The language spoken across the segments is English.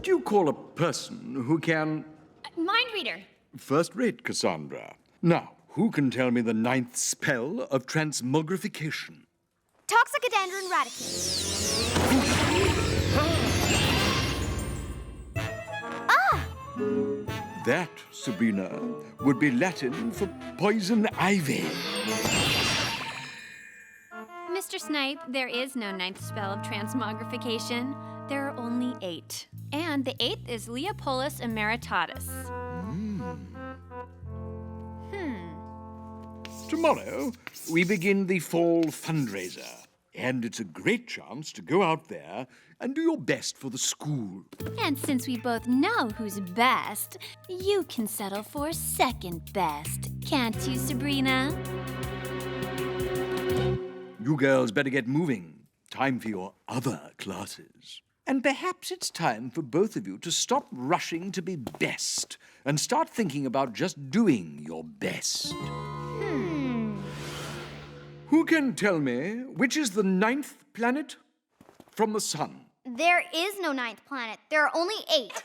What do you call a person who can... Mind reader. First rate, Cassandra. Now, who can tell me the 9th spell of transmogrification? Toxicodendron radicate. That, Sabrina, would be Latin for poison ivy. Mr. Snipe, there is no 9th spell of transmogrification. There are only 8. And the 8th is Leopolis emeritatus. Tomorrow, we begin the fall fundraiser. And it's a great chance to go out there and do your best for the school. And since we both know who's best, you can settle for second best, can't you, Sabrina? You girls better get moving. Time for your other classes. And perhaps it's time for both of you to stop rushing to be best and start thinking about just doing your best. Who can tell me which is the 9th planet from the sun? There is no 9th planet. There are only 8.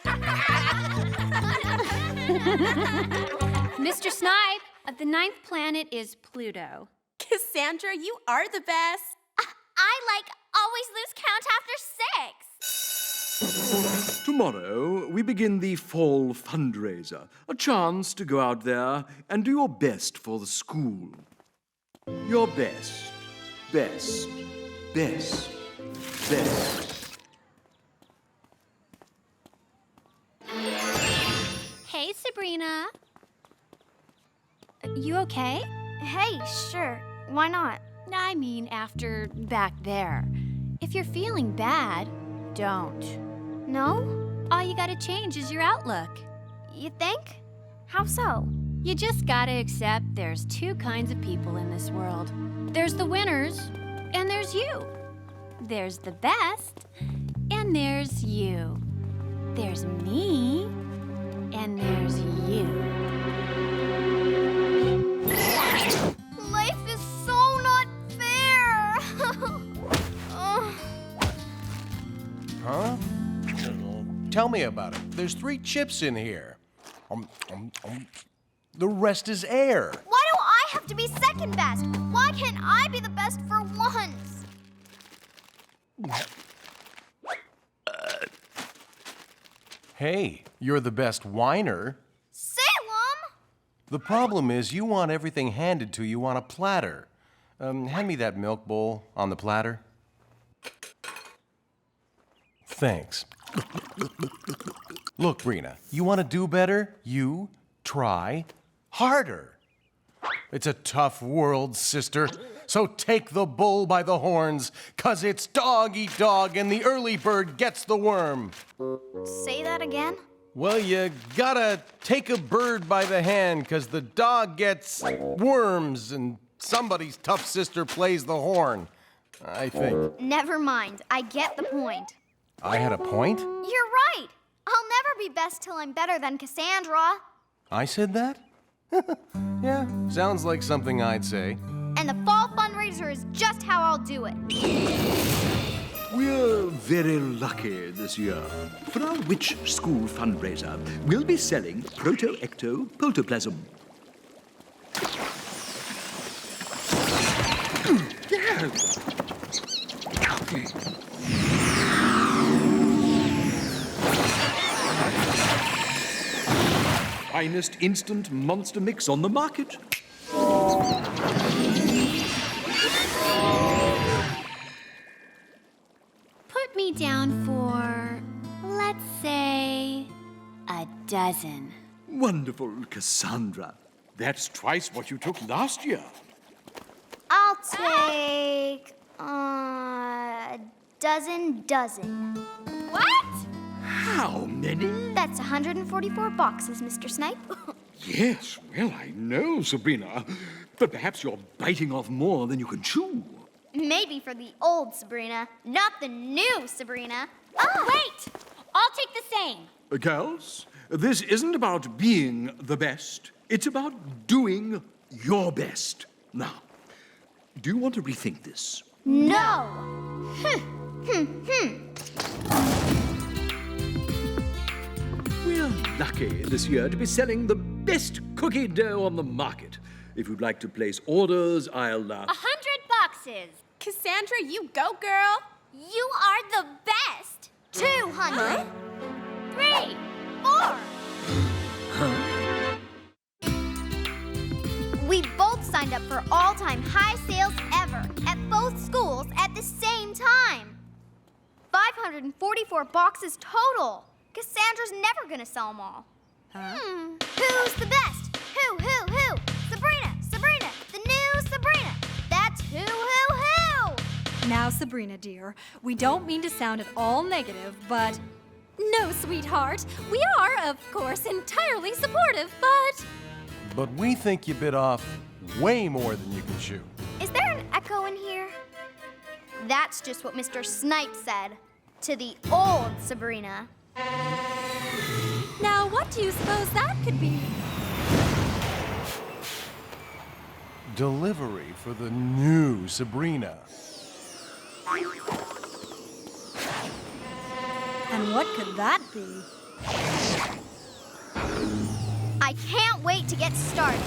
Mr. Snipe, the 9th planet is Pluto. Cassandra, you are the best. I always lose count after 6. Tomorrow, we begin the fall fundraiser, a chance to go out there and do your best for the school. Your best, best, best, best. Hey, Sabrina. You okay? Hey, sure. Why not? I mean, after back there. If you're feeling bad, don't. No? All you gotta change is your outlook. You think? How so? You just gotta accept there's 2 kinds of people in this world. There's the winners, and there's you. There's the best, and there's you. There's me, and there's you. Life is so not fair. Huh? Tell me about it. There's 3 chips in here. The rest is air. Why do I have to be second best? Why can't I be the best for once? Hey, you're the best whiner. Salem! The problem is you want everything handed to you on a platter. Hand me that milk bowl on the platter. Thanks. Look, Rena, you want to do better? You try harder. It's a tough world, sister. So take the bull by the horns, 'cause it's dog eat dog and the early bird gets the worm. Say that again? Well, you gotta take a bird by the hand, 'cause the dog gets worms and somebody's tough sister plays the horn, I think. Never mind. I get the point. I had a point? You're right. I'll never be best till I'm better than Cassandra. I said that? Yeah, sounds like something I'd say. And the fall fundraiser is just how I'll do it. We're very lucky this year. For our witch school fundraiser, we'll be selling proto-ecto-plasma. Finest instant monster mix on the market. Put me down for, let's say, a dozen. Wonderful, Cassandra. That's twice what you took last year. I'll take a dozen. What? How many? That's 144 boxes, Mr. Snipe. Yes, well, I know, Sabrina. But perhaps you're biting off more than you can chew. Maybe for the old Sabrina, not the new Sabrina. Wait! I'll take the same. Girls, this isn't about being the best. It's about doing your best. Now, do you want to rethink this? No. We're lucky this year to be selling the best cookie dough on the market. If you'd like to place orders, I'll... 100 boxes. Cassandra, you go, girl. You are the best. 200. 3, 4. We both signed up for all-time high sales ever at both schools at the same time. 544 boxes total. Cassandra's never gonna sell them all. Who's the best? Who? Sabrina, the new Sabrina. That's who. Now, Sabrina, dear, we don't mean to sound at all negative, but... No, sweetheart. We are, of course, entirely supportive, but... But we think you bit off way more than you can chew. Is there an echo in here? That's just what Mr. Snipe said to the old Sabrina. Now, what do you suppose that could be? Delivery for the new Sabrina. And what could that be? I can't wait to get started.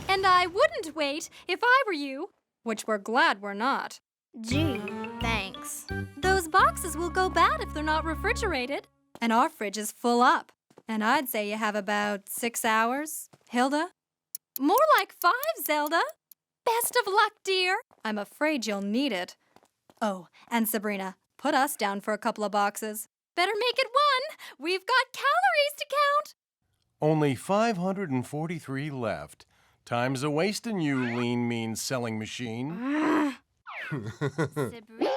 And I wouldn't wait if I were you, which we're glad we're not. Gee, thanks. Those boxes will go bad if they're not refrigerated. And our fridge is full up. And I'd say you have about 6 hours, Hilda. More like 5, Zelda. Best of luck, dear. I'm afraid you'll need it. Oh, and Sabrina, put us down for a couple of boxes. Better make it 1. We've got calories to count. Only 543 left. Time's a wasting, you lean, mean selling machine. Sabrina!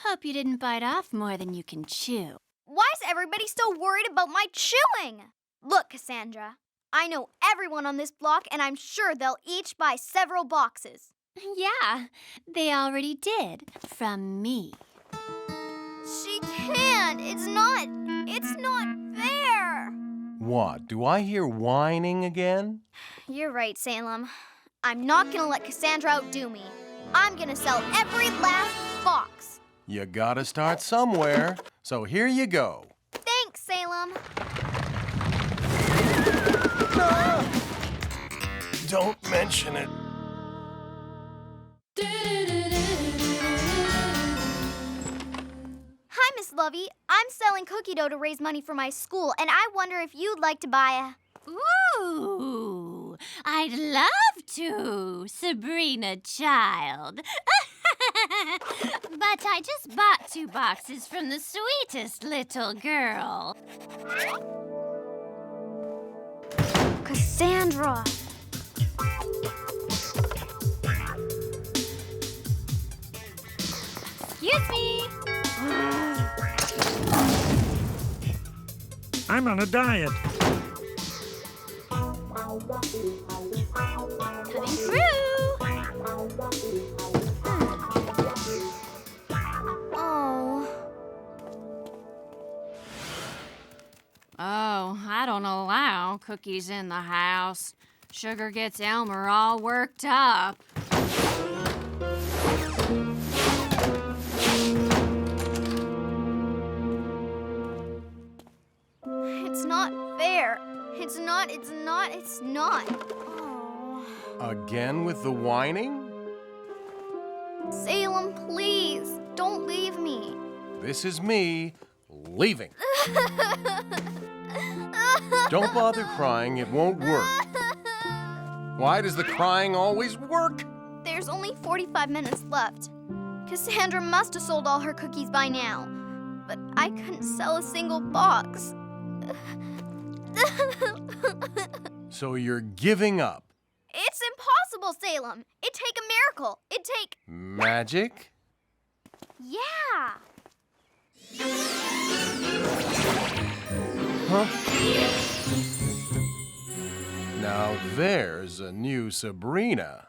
Hope you didn't bite off more than you can chew. Why is everybody so worried about my chewing? Look, Cassandra, I know everyone on this block, and I'm sure they'll each buy several boxes. Yeah, they already did. From me. She can't. It's not fair. What, do I hear whining again? You're right, Salem. I'm not gonna let Cassandra outdo me. I'm gonna sell every last box. You gotta start somewhere, so here you go. Thanks, Salem. Don't mention it. Hi, Miss Lovey. I'm selling cookie dough to raise money for my school, and I wonder if you'd like to buy a... Ooh, I'd love to, Sabrina child. But I just bought 2 boxes from the sweetest little girl. Cassandra. Excuse me. I'm on a diet. Coming through. Oh, I don't allow cookies in the house. Sugar gets Elmer all worked up. It's not fair. It's not. Oh. Again with the whining? Salem, please, don't leave me. This is me leaving. Don't bother crying, it won't work. Why does the crying always work? There's only 45 minutes left. Cassandra must have sold all her cookies by now, but I couldn't sell a single box. So you're giving up. It's impossible, Salem. It'd take a miracle. It'd take... Magic? Yeah. Huh? Now there's a new Sabrina.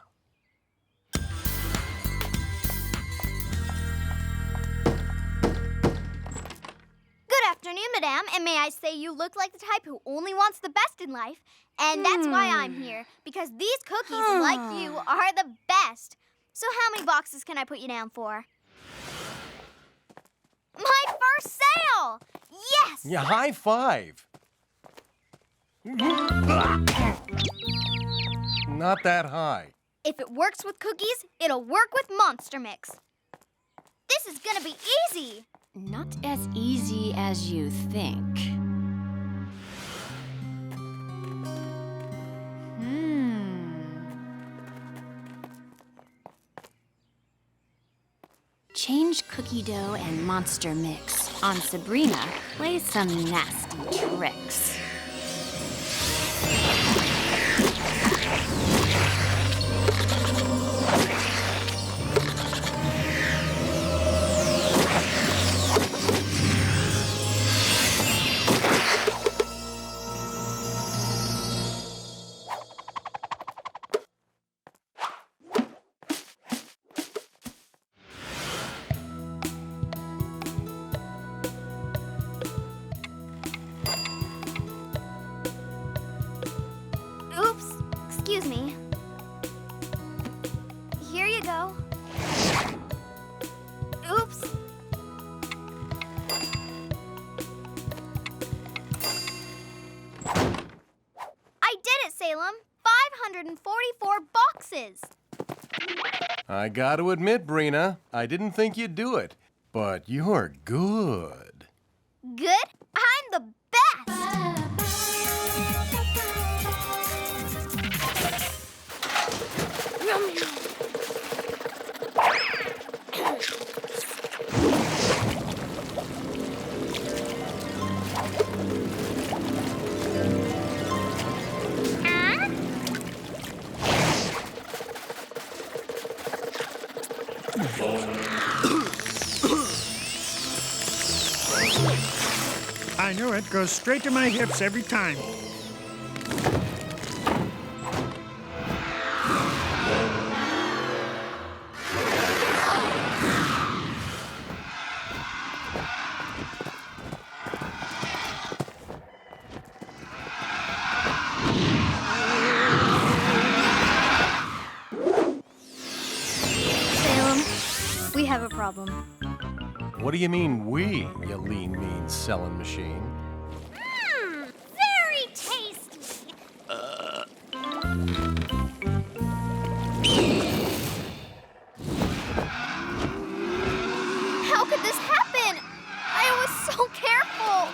Good afternoon, madame, and may I say you look like the type who only wants the best in life, and that's why I'm here, because these cookies, like you, are the best. So how many boxes can I put you down for? My first sale! Yes! Yeah, high five. Not that high. If it works with cookies, it'll work with Monster Mix. This is gonna be easy. Not as easy as you think. Change cookie dough and monster mix. On Sabrina, play some nasty tricks. Oops, excuse me. Here you go. Oops. I did it, Salem. 544 boxes. I got to admit, Brina, I didn't think you'd do it, but you're good. Good? I'm the best. I knew it. Goes straight to my hips every time. Salem, we have a problem. What do you mean we, you lean, mean selling machine? Very tasty. How could this happen? I was so careful.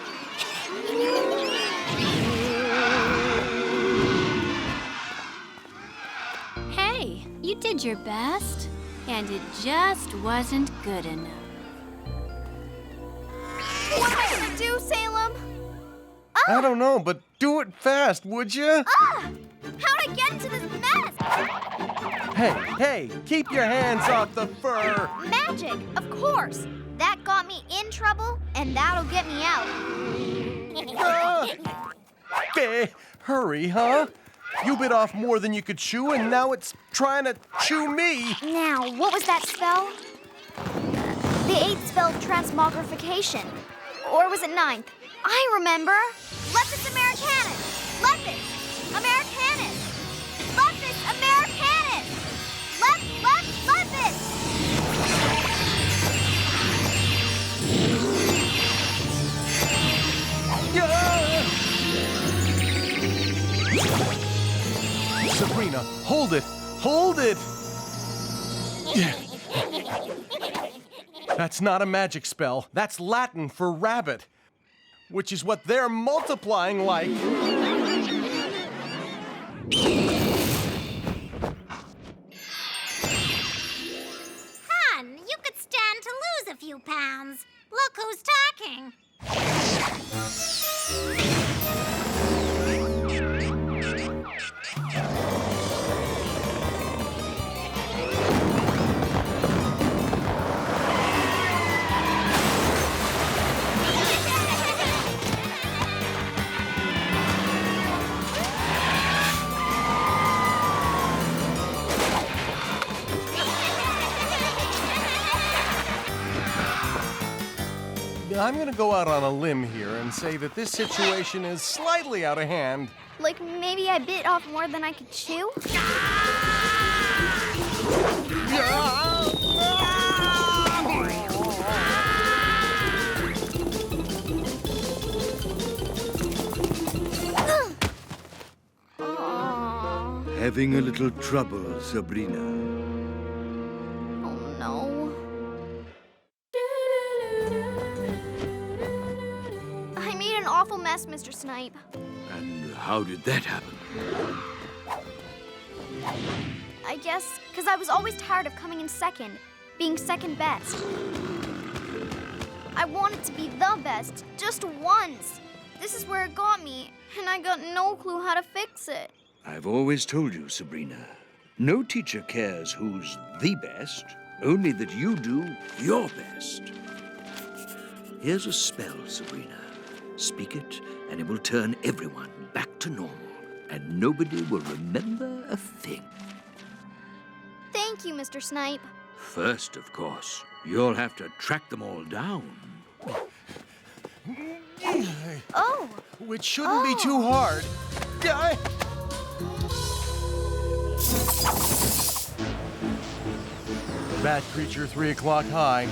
Hey, you did your best, and it just wasn't good enough. What am I gonna do, Salem? I don't know, but do it fast, would you? How'd I get into this mess? Hey, keep your hands off the fur. Magic, of course. That got me in trouble, and that'll get me out. Hurry, huh? You bit off more than you could chew, and now it's trying to chew me. Now, what was that spell? The 8th spelled transmogrification. Or was it 9th? I remember. Lepus Americanus. Lepus Americanus. Lepus Americanus. Lepus. Sabrina, hold it! Hold it! That's not a magic spell. That's Latin for rabbit, which is what they're multiplying like. Hun, you could stand to lose a few pounds. Look who's talking. I'm gonna go out on a limb here and say that this situation is slightly out of hand. Like maybe I bit off more than I could chew? having a little trouble, Sabrina? Oh, no. I made an awful mess, Mr. Snipe. And how did that happen? I guess because I was always tired of coming in second, being second best. I wanted to be the best, just once. This is where it got me, and I got no clue how to fix it. I've always told you, Sabrina, no teacher cares who's the best, only that you do your best. Here's a spell, Sabrina. Speak it, and it will turn everyone back to normal, and nobody will remember a thing. Thank you, Mr. Snipe. First, of course, you'll have to track them all down. Oh, Which shouldn't be too hard. Bat creature 3 o'clock high.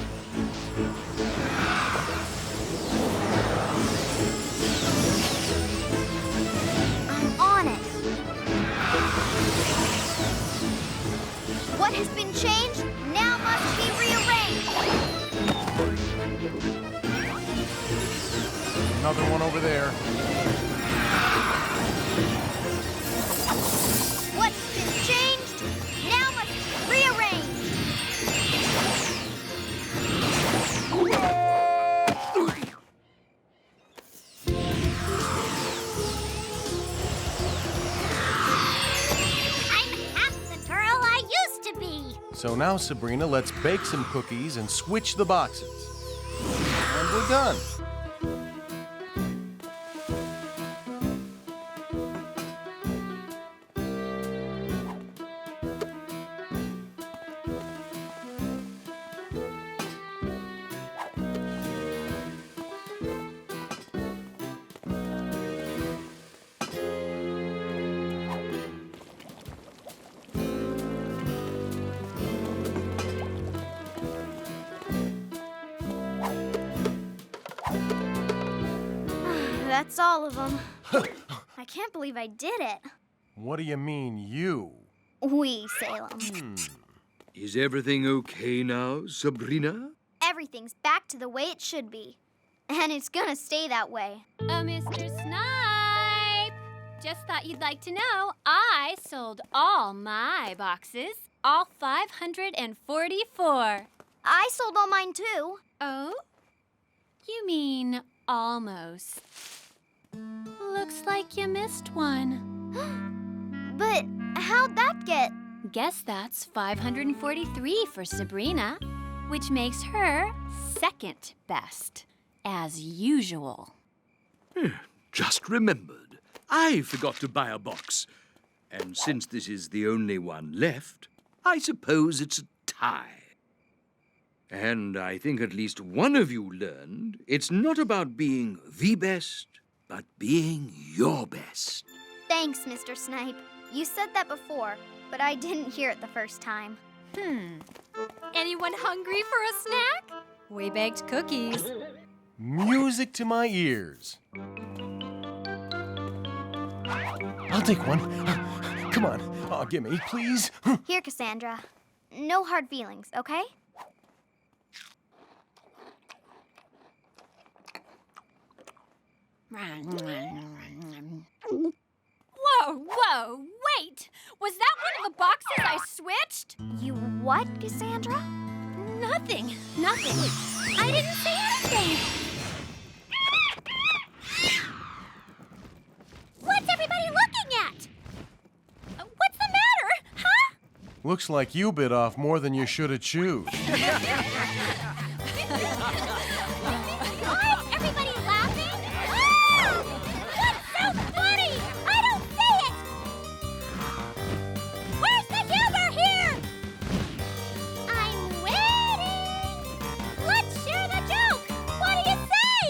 I'm on it. What has been changed now must be rearranged. Another one over there. What's been changed now must be rearranged. I'm half the girl I used to be. So now, Sabrina, let's bake some cookies and switch the boxes. And we're done. That's all of them. I can't believe I did it. What do you mean, you? We, Salem. Is everything okay now, Sabrina? Everything's back to the way it should be. And it's gonna stay that way. Mr. Snipe! Just thought you'd like to know I sold all my boxes, all 544. I sold all mine too. Oh? You mean almost. Looks like you missed one. But how'd that get? Guess that's 543 for Sabrina, which makes her second best, as usual. Just remembered. I forgot to buy a box. And since this is the only one left, I suppose it's a tie. And I think at least one of you learned it's not about being the best, but being your best. Thanks, Mr. Snipe. You said that before, but I didn't hear it the first time. Anyone hungry for a snack? We baked cookies. Music to my ears. I'll take one. Come on. Oh, gimme, please. Here, Cassandra. No hard feelings, okay? Whoa, wait! Was that one of the boxes I switched? You what, Cassandra? Nothing. I didn't say anything. What's everybody looking at? What's the matter? Huh? Looks like you bit off more than you should have chewed. Why is everybody laughing? Ah! What's so funny? I don't see it! Where's the humor here? I'm waiting! Let's share the joke! What do you say?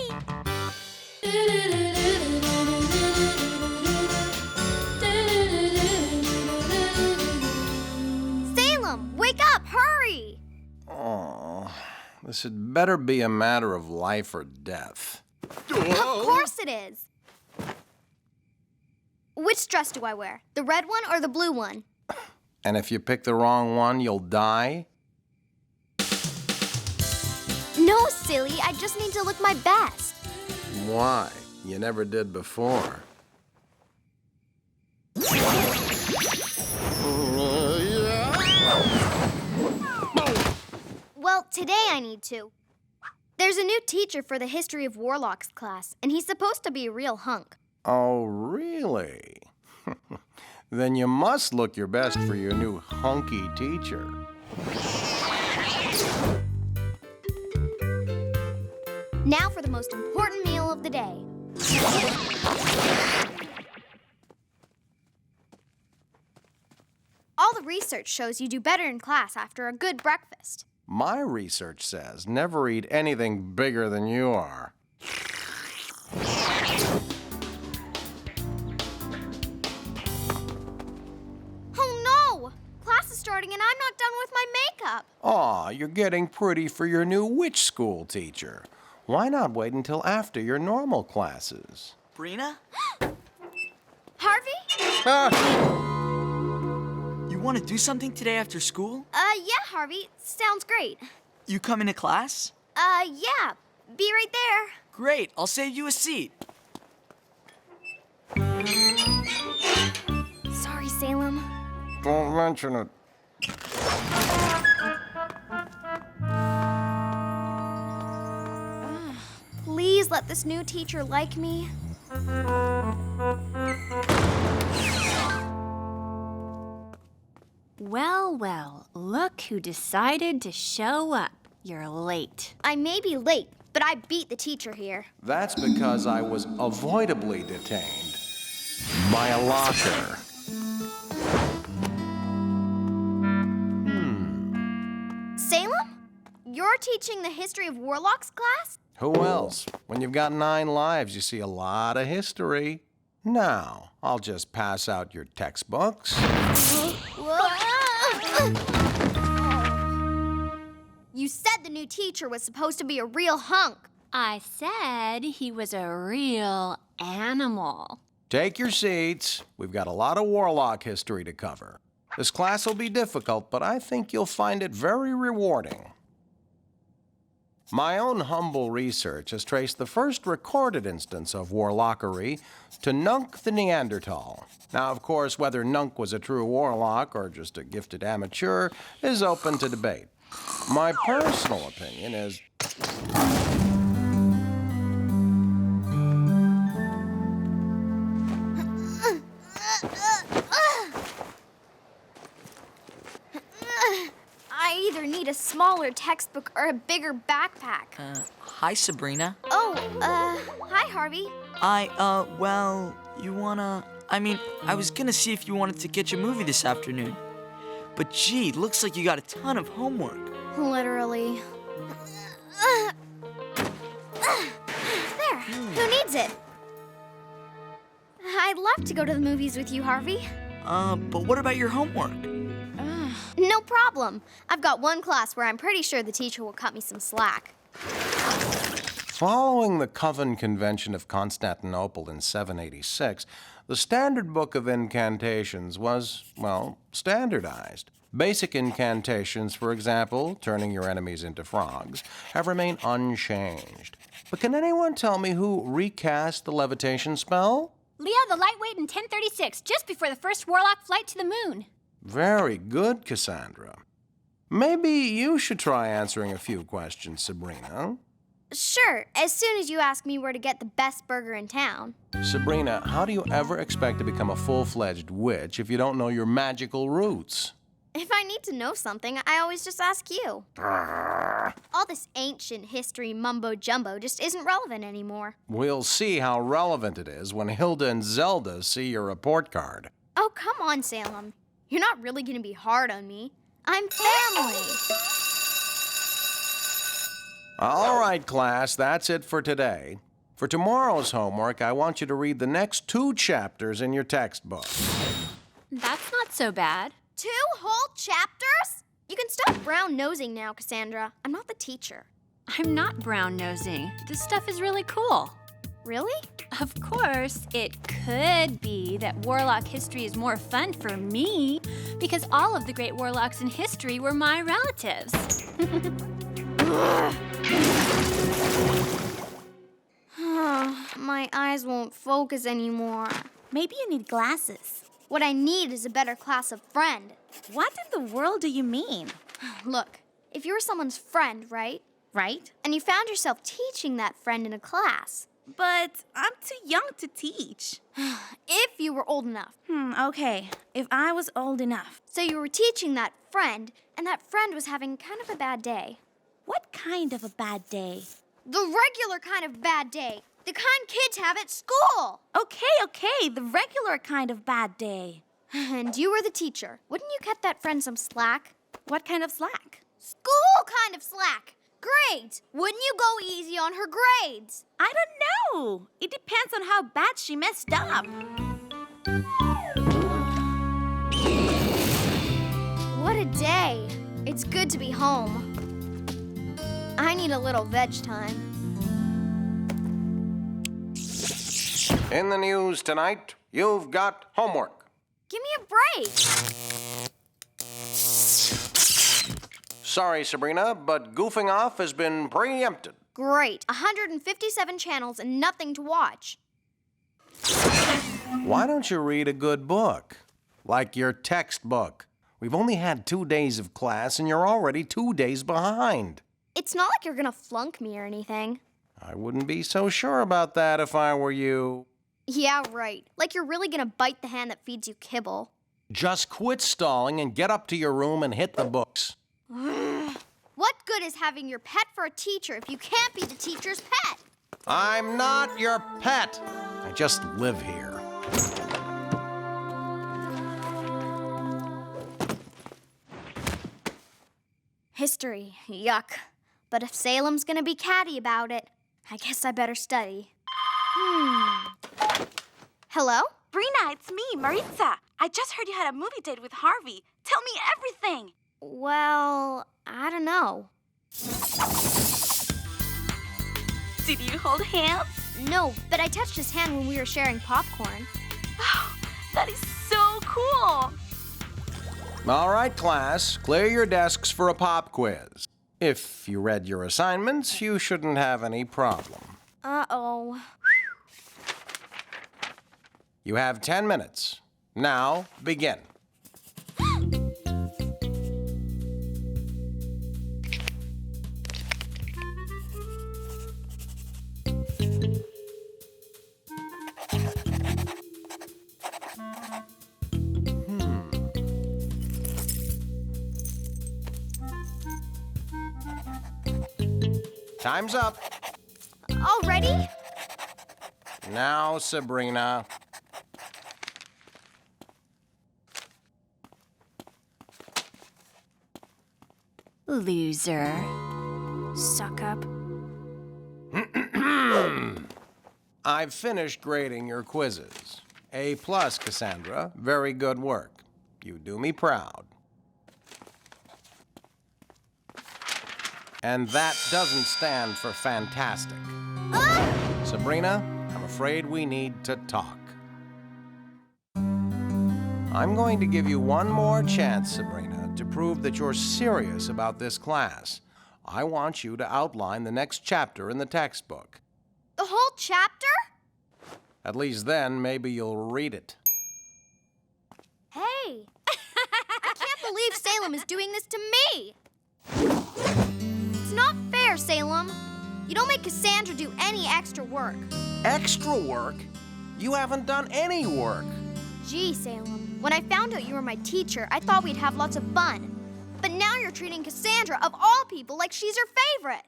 Salem, wake up! Hurry! Oh, this had better be a matter of life or death. Of course it is. Which dress do I wear? The red one or the blue one? And if you pick the wrong one, you'll die? No, silly. I just need to look my best. Why? You never did before. Well, today I need to. There's a new teacher for the History of Warlocks class, and he's supposed to be a real hunk. Oh, really? Then you must look your best for your new hunky teacher. Now for the most important meal of the day. All the research shows you do better in class after a good breakfast. My research says never eat anything bigger than you are. Oh no! Class is starting and I'm not done with my makeup. Aw, you're getting pretty for your new witch school teacher. Why not wait until after your normal classes? Brina? Harvey? You want to do something today after school? Yeah, Harvey. Sounds great. You coming to class? Yeah. Be right there. Great, I'll save you a seat. Sorry, Salem. Don't mention it. Please let this new teacher like me. Well, well, look who decided to show up. You're late. I may be late, but I beat the teacher here. That's because I was avoidably detained by a locker. Salem? You're teaching the History of Warlocks class? Who else? When you've got 9 lives, you see a lot of history. Now, I'll just pass out your textbooks. You said the new teacher was supposed to be a real hunk. I said he was a real animal. Take your seats. We've got a lot of warlock history to cover. This class will be difficult, but I think you'll find it very rewarding. My own humble research has traced the first recorded instance of warlockery to Nunk the Neanderthal. Now, of course, whether Nunk was a true warlock or just a gifted amateur is open to debate. My personal opinion is... I either need a smaller textbook or a bigger backpack. Hi, Sabrina. Oh, hi, Harvey. Well, you wanna... I was gonna see if you wanted to catch a movie this afternoon. But gee, looks like you got a ton of homework. Literally. There, who needs it? I'd love to go to the movies with you, Harvey. But what about your homework? No problem. I've got one class where I'm pretty sure the teacher will cut me some slack. Following the Coven Convention of Constantinople in 786, the Standard Book of Incantations was, well, standardized. Basic incantations, for example, turning your enemies into frogs, have remained unchanged. But can anyone tell me who recast the levitation spell? Leo the Lightweight in 1036, just before the first Warlock flight to the moon. Very good, Cassandra. Maybe you should try answering a few questions, Sabrina. Sure, as soon as you ask me where to get the best burger in town. Sabrina, how do you ever expect to become a full-fledged witch if you don't know your magical roots? If I need to know something, I always just ask you. All this ancient history mumbo-jumbo just isn't relevant anymore. We'll see how relevant it is when Hilda and Zelda see your report card. Oh, come on, Salem. You're not really gonna be hard on me. I'm family. All right, class, that's it for today. For tomorrow's homework, I want you to read the next 2 chapters in your textbook. That's not so bad. 2 whole chapters? You can stop brown-nosing now, Cassandra. I'm not the teacher. I'm not brown-nosing. This stuff is really cool. Really? Of course, it could be that warlock history is more fun for me because all of the great warlocks in history were my relatives. My eyes won't focus anymore. Maybe you need glasses. What I need is a better class of friend. What in the world do you mean? Look, if you were someone's friend, right? Right? And you found yourself teaching that friend in a class. But I'm too young to teach. If you were old enough. Okay. If I was old enough. So you were teaching that friend, and that friend was having kind of a bad day. What kind of a bad day? The regular kind of bad day. The kind kids have at school. Okay. The regular kind of bad day. And you were the teacher. Wouldn't you cut that friend some slack? What kind of slack? School kind of slack. Grades. Wouldn't you go easy on her grades? I don't know. It depends on how bad she messed up. What a day. It's good to be home. I need a little veg time. In the news tonight, you've got homework. Give me a break. Sorry, Sabrina, but goofing off has been preempted. Great. 157 channels and nothing to watch. Why don't you read a good book? Like your textbook. We've only had 2 days of class and you're already 2 days behind. It's not like you're gonna flunk me or anything. I wouldn't be so sure about that if I were you. Yeah, right. Like you're really gonna bite the hand that feeds you kibble. Just quit stalling and get up to your room and hit the books. What good is having your pet for a teacher if you can't be the teacher's pet? I'm not your pet. I just live here. History, yuck. But if Salem's gonna be catty about it, I guess I better study. Hello? Brina, it's me, Maritza. I just heard you had a movie date with Harvey. Tell me everything. Well, I don't know. Did you hold hands? No, but I touched his hand when we were sharing popcorn. Oh, that is so cool. All right, class, clear your desks for a pop quiz. If you read your assignments, you shouldn't have any problem. Uh-oh. You have 10 minutes. Now, begin. Time's up. Already? Now, Sabrina. Loser. Suck up. I've finished grading your quizzes. A+, Cassandra. Very good work. You do me proud. And that doesn't stand for fantastic. Sabrina, I'm afraid we need to talk. I'm going to give you one more chance, Sabrina, to prove that you're serious about this class. I want you to outline the next chapter in the textbook. The whole chapter? At least then, maybe you'll read it. Hey! I can't believe Salem is doing this to me! It's not fair, Salem. You don't make Cassandra do any extra work. Extra work? You haven't done any work. Gee, Salem, when I found out you were my teacher, I thought we'd have lots of fun. But now you're treating Cassandra, of all people, like she's your favorite.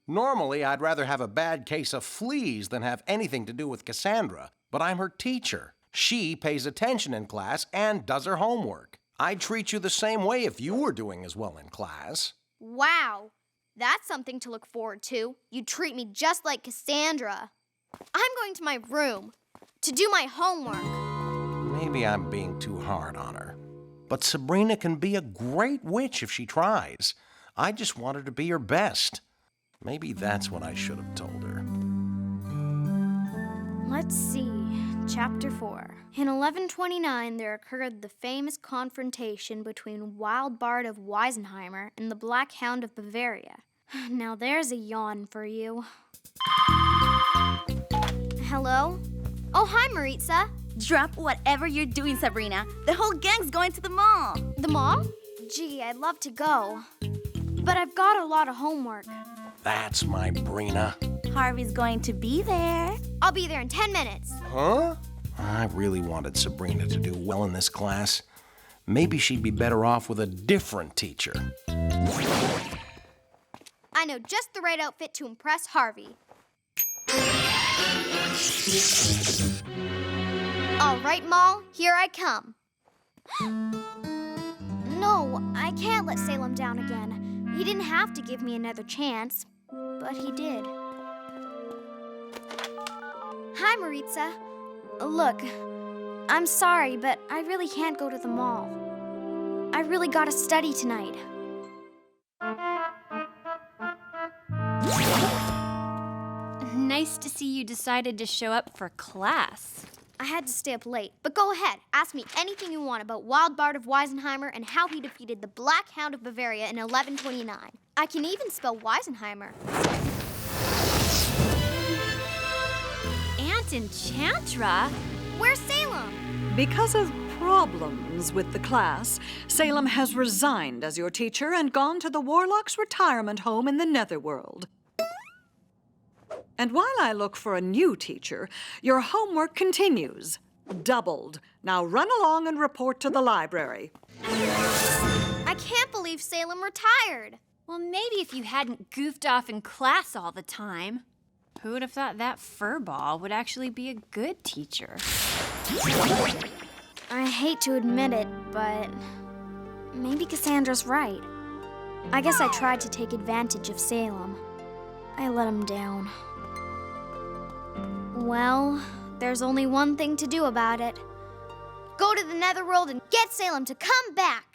Normally, I'd rather have a bad case of fleas than have anything to do with Cassandra, but I'm her teacher. She pays attention in class and does her homework. I'd treat you the same way if you were doing as well in class. Wow, that's something to look forward to. You treat me just like Cassandra. I'm going to my room to do my homework. Maybe I'm being too hard on her. But Sabrina can be a great witch if she tries. I just want her to be her best. Maybe that's what I should have told her. Let's see. Chapter 4. In 1129, there occurred the famous confrontation between Wild Bard of Weisenheimer and the Black Hound of Bavaria. Now there's a yawn for you. Hello? Oh, hi, Maritza. Drop whatever you're doing, Sabrina. The whole gang's going to the mall. The mall? Gee, I'd love to go. But I've got a lot of homework. That's my Brina. Harvey's going to be there. I'll be there in 10 minutes. Huh? I really wanted Sabrina to do well in this class. Maybe she'd be better off with a different teacher. I know just the right outfit to impress Harvey. All right, Moll, here I come. No, I can't let Salem down again. He didn't have to give me another chance, but he did. Hi, Maritza. Look, I'm sorry, but I really can't go to the mall. I really gotta study tonight. Nice to see you decided to show up for class. I had to stay up late, but go ahead. Ask me anything you want about Wild Bard of Weisenheimer and how he defeated the Black Hound of Bavaria in 1129. I can even spell Weisenheimer. Aunt Enchantra? Where's Salem? Because of problems with the class, Salem has resigned as your teacher and gone to the Warlock's retirement home in the Netherworld. And while I look for a new teacher, your homework continues. Doubled. Now run along and report to the library. I can't believe Salem retired. Well, maybe if you hadn't goofed off in class all the time. Who would have thought that furball would actually be a good teacher? I hate to admit it, but maybe Cassandra's right. I guess I tried to take advantage of Salem. I let him down. Well, there's only one thing to do about it. Go to the Netherworld and get Salem to come back.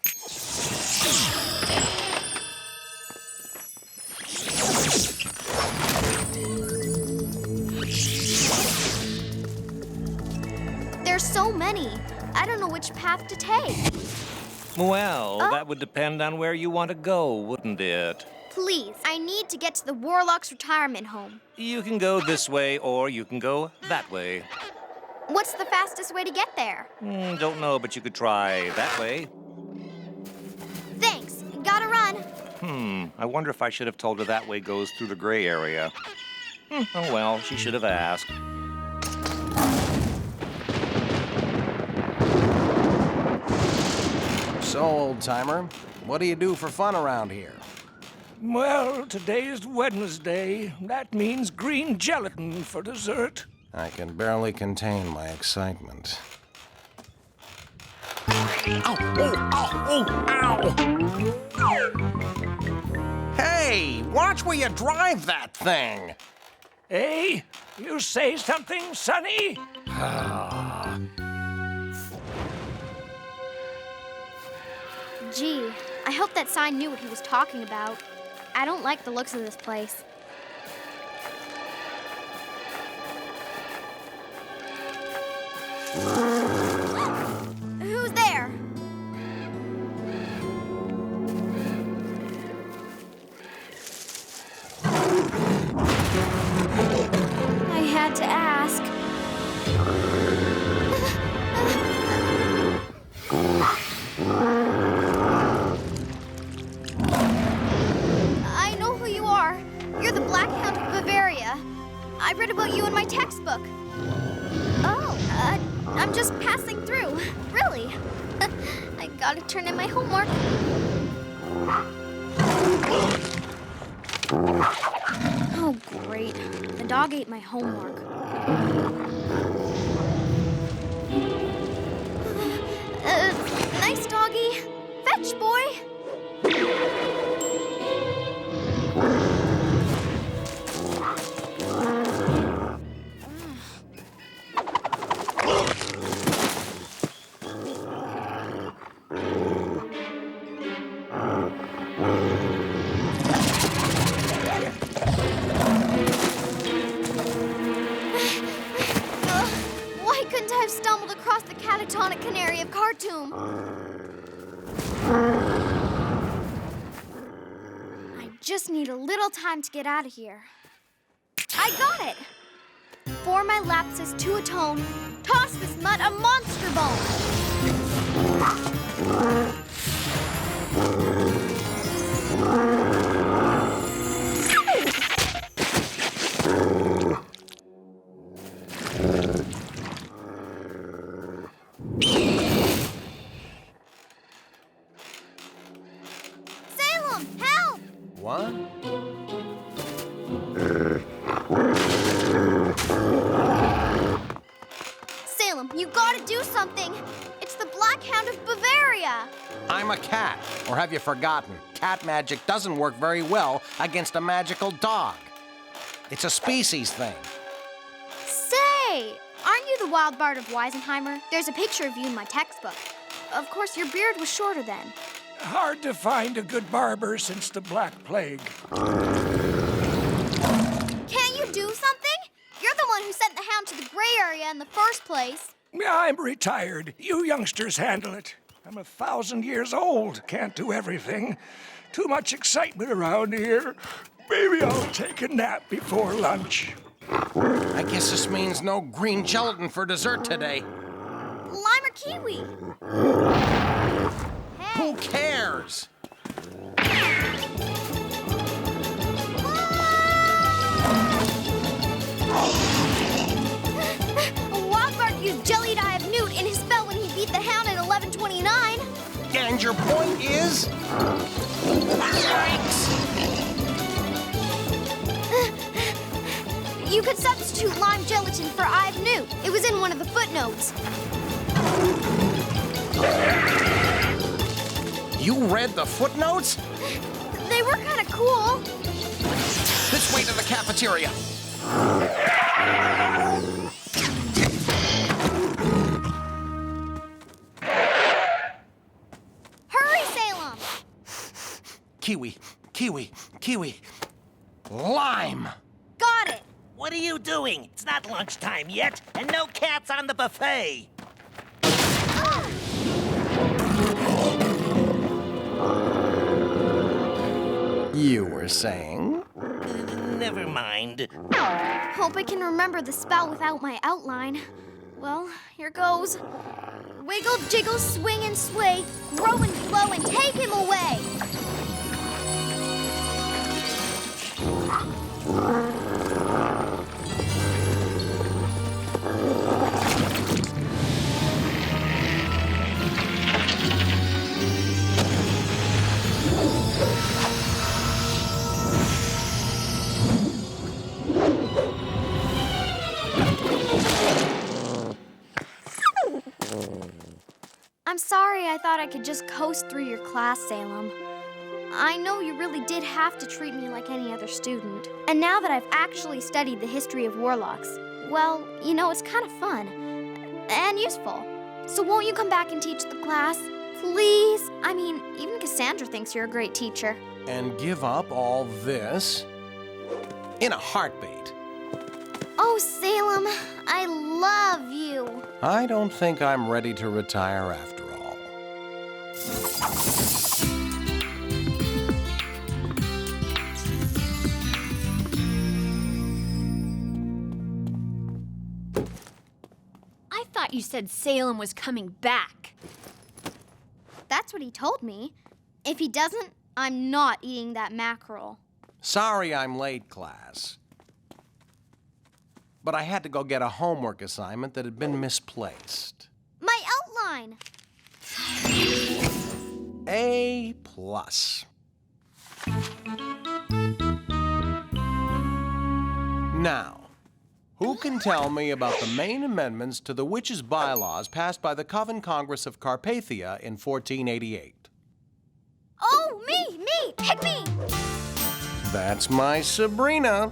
There's so many. I don't know which path to take. Well, that would depend on where you want to go, wouldn't it? Please, I need to get to the Warlock's retirement home. You can go this way, or you can go that way. What's the fastest way to get there? Don't know, but you could try that way. Thanks. Gotta run. I wonder if I should have told her that way goes through the gray area. Oh well, she should have asked. So, old-timer, what do you do for fun around here? Well, today's Wednesday. That means green gelatin for dessert. I can barely contain my excitement. Ow! Oh! Ow! Ow! Hey! Watch where you drive that thing! Hey, you say something, Sonny? Gee, I hope that sign knew what he was talking about. I don't like the looks of this place. Who's there? I had to ask. I know who you are. You're the Black Hound of Bavaria. I read about you in my textbook. Oh, I'm just passing through. Really? I gotta turn in my homework. Oh, great. The dog ate my homework. Nice doggy. Fetch, boy. have stumbled across the catatonic canary of Khartoum. I just need a little time to get out of here. I got it! For my lapses to atone, toss this mutt a monster bone. Salem, help! What? Salem, you gotta do something. It's the Black Hound of Bavaria. I'm a cat. Or have you forgotten? Cat magic doesn't work very well against a magical dog. It's a species thing. Say, aren't you the wild bard of Weisenheimer? There's a picture of you in my textbook. Of course, your beard was shorter then. Hard to find a good barber since the Black Plague. Can't you do something? You're the one who sent the hound to the gray area in the first place. I'm retired. You youngsters handle it. I'm 1,000 years old. Can't do everything. Too much excitement around here. Maybe I'll take a nap before lunch. I guess this means no green gelatin for dessert today. Lime or kiwi? Who cares? Wildbard used Jellied Eye of Newt in his spell when he beat the hound at 11:29. And your point is? You could substitute lime gelatin for Eye of Newt. It was in one of the footnotes. You read the footnotes? They were kind of cool. This way to the cafeteria. Hurry, Salem! Kiwi, kiwi, kiwi. Lime. Got it. What are you doing? It's not lunchtime yet, and no cats on the buffet. You were saying? Never mind. Hope I can remember the spell without my outline. Well, here goes. Wiggle, jiggle, swing and sway, grow and glow and take him away. I'm sorry I thought I could just coast through your class, Salem. I know you really did have to treat me like any other student. And now that I've actually studied the history of warlocks, well, you know, it's kind of fun and useful. So won't you come back and teach the class? Please? I mean, even Cassandra thinks you're a great teacher. And give up all this? In a heartbeat. Oh, Salem, I love you. I don't think I'm ready to retire after all. I thought you said Salem was coming back. That's what he told me. If he doesn't, I'm not eating that mackerel. Sorry I'm late, class. But I had to go get a homework assignment that had been misplaced. My outline! A+. Now, who can tell me about the main amendments to the witches' bylaws passed by the Coven Congress of Carpathia in 1488? Oh, me! Pick me! That's my Sabrina.